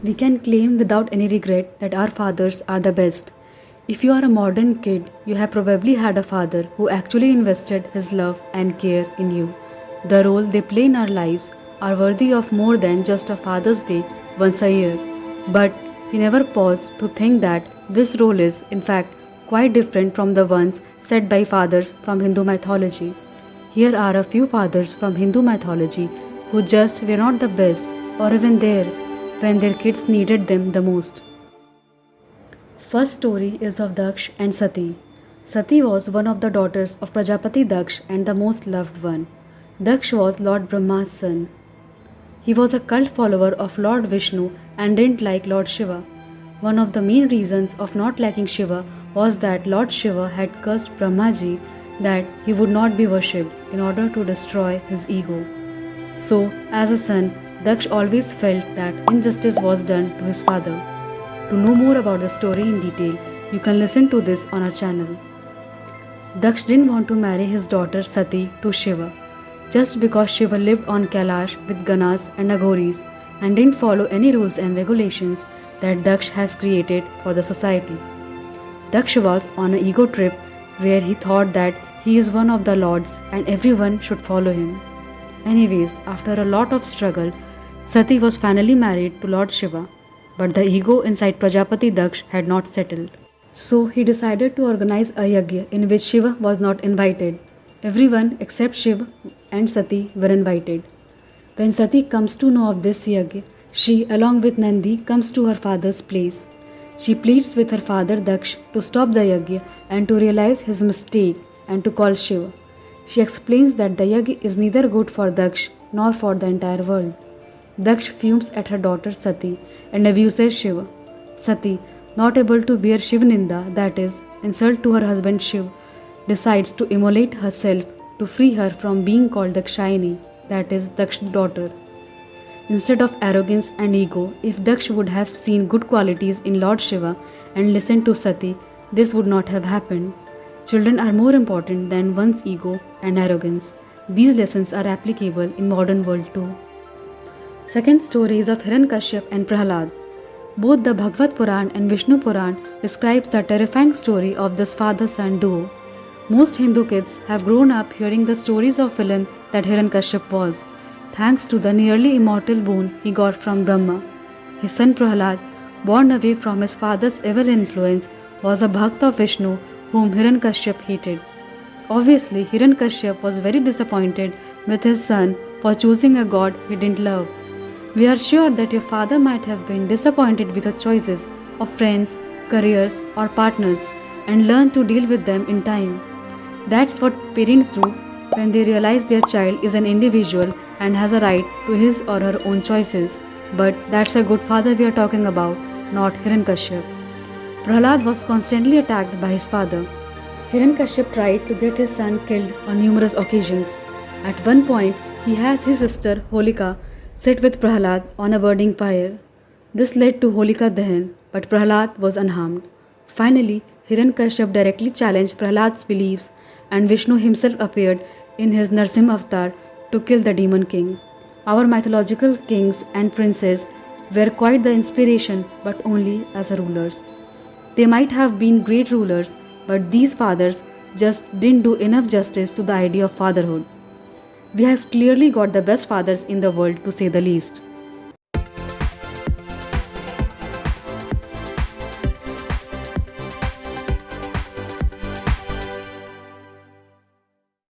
We can claim without any regret that our fathers are the best. If you are a modern kid, you have probably had a father who actually invested his love and care in you. The role they play in our lives are worthy of more than just a Father's Day once a year. But we never pause to think that this role is, in fact, quite different from the ones set by fathers from Hindu mythology. Here are a few fathers from Hindu mythology who just were not the best or even there when their kids needed them the most. First story is of Daksh and Sati. Sati was one of the daughters of Prajapati Daksha and the most loved one. Daksh was Lord Brahma's son. He was a cult follower of Lord Vishnu and didn't like Lord Shiva. One of the main reasons of not liking Shiva was that Lord Shiva had cursed Brahmaji that he would not be worshipped in order to destroy his ego. So, as a son, Daksh always felt that injustice was done to his father. To know more about the story in detail, you can listen to this on our channel. Daksh didn't want to marry his daughter Sati to Shiva, just because Shiva lived on Kailash with Ganas and Aghoris and didn't follow any rules and regulations that Daksh has created for the society. Daksh was on an ego trip where he thought that he is one of the lords and everyone should follow him. Anyways, after a lot of struggle, Sati was finally married to Lord Shiva, but the ego inside Prajapati Daksha had not settled. So he decided to organize a yajna in which Shiva was not invited. Everyone except Shiva and Sati were invited. When Sati comes to know of this yajna, she, along with Nandi, comes to her father's place. She pleads with her father Daksha to stop the yajna and to realize his mistake and to call Shiva. She explains that the yajna is neither good for Daksha nor for the entire world. Daksha fumes at her daughter Sati and abuses Shiva. Sati, not able to bear Shiv Ninda, that is, insult to her husband Shiv, decides to immolate herself to free her from being called Dakshayani, that is, Daksha's daughter. Instead of arrogance and ego, if Daksha would have seen good qualities in Lord Shiva and listened to Sati, this would not have happened. Children are more important than one's ego and arrogance. These lessons are applicable in modern world too. Second story is of Hirankashyap and Prahlad. Both the Bhagavad Puran and Vishnu Puran describes the terrifying story of this father-son duo. Most Hindu kids have grown up hearing the stories of villain that Hirankashyap was, thanks to the nearly immortal boon he got from Brahma. His son Prahlad, born away from his father's evil influence, was a Bhakt of Vishnu whom Hirankashyap hated. Obviously, Hirankashyap was very disappointed with his son for choosing a god he didn't love. We are sure that your father might have been disappointed with your choices of friends, careers, or partners and learn to deal with them in time. That's what parents do when they realize their child is an individual and has a right to his or her own choices. But that's a good father we are talking about, not Hirankashyap. Prahlad was constantly attacked by his father. Hirankashyap tried to get his son killed on numerous occasions. At one point, he has his sister Holika sit with Prahlad on a burning pyre. This led to Holika Dahan, but Prahlad was unharmed. Finally, Hirankashyap directly challenged Prahlad's beliefs and Vishnu himself appeared in his Narsimha avatar to kill the demon king. Our mythological kings and princes were quite the inspiration, but only as rulers. They might have been great rulers, but these fathers just didn't do enough justice to the idea of fatherhood. We have clearly got the best fathers in the world, to say the least.